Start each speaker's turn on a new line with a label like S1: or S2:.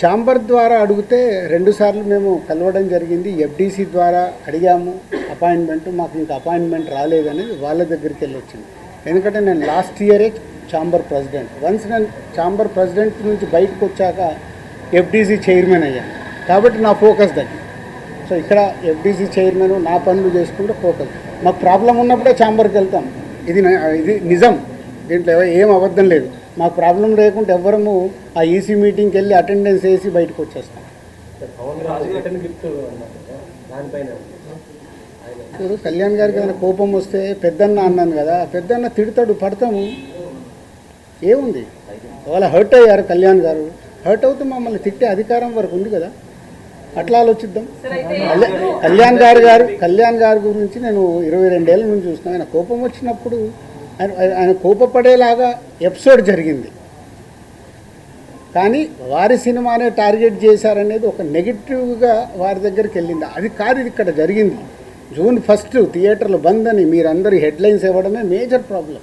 S1: Chamber ద్వారా అడిగితే 2 సార్లు మేము కలవడం జరిగింది. ఎఫ్డీసీ ద్వారా అడిగాము అపాయింట్మెంట్, మాకు ఇంకా అపాయింట్మెంట్ రాలేదనేది వాళ్ళ దగ్గరికి వెళ్ళి వచ్చింది. ఎందుకంటే నేను లాస్ట్ ఇయరే ఛాంబర్ ప్రెసిడెంట్. వన్స్ నేను ఛాంబర్ ప్రెసిడెంట్ నుంచి బయటకు వచ్చాక ఎఫ్డీసీ చైర్మన్ అయ్యాను. కాబట్టి నా ఫోకస్ దగ్గర. సో ఇక్కడ ఎఫ్డీసీ చైర్మన్ నా పనులు చేసుకుంటే ఫోకస్. మాకు ప్రాబ్లం ఉన్నప్పుడే ఛాంబర్కి వెళ్తాం. ఇది నిజం, దీంట్లో ఏం అబద్ధం లేదు. మాకు ప్రాబ్లం లేకుంటే ఎవ్వరము ఆ ఈసీ మీటింగ్కి వెళ్ళి అటెండెన్స్ వేసి బయటకు వచ్చేస్తాం. ఇప్పుడు కళ్యాణ్ గారికి ఏదైనా కోపం వస్తే పెద్దన్న అన్నాను కదా, పెద్దన్న తిడతాడు, పడతాము, ఏముంది. వాళ్ళ హర్ట్ అయ్యారు కళ్యాణ్ గారు, హర్ట్ అవుతూ మమ్మల్ని తిట్టే అధికారం వరకు ఉంది కదా, అట్లా ఆలోచిద్దాం. కళ్యాణ్ గారి గురించి నేను 22 ఏళ్ళ నుంచి చూస్తున్నాను. ఆయన కోపం వచ్చినప్పుడు ఆయన కోపపడేలాగా ఎపిసోడ్ జరిగింది, కానీ వారి సినిమానే టార్గెట్ చేశారనేది ఒక నెగిటివ్గా వారి దగ్గరికి వెళ్ళింది. అది కాదు ఇది ఇక్కడ జరిగింది. June 1 థియేటర్లు బంద్ అని మీరందరూ హెడ్లైన్స్ ఇవ్వడమే మేజర్ ప్రాబ్లం.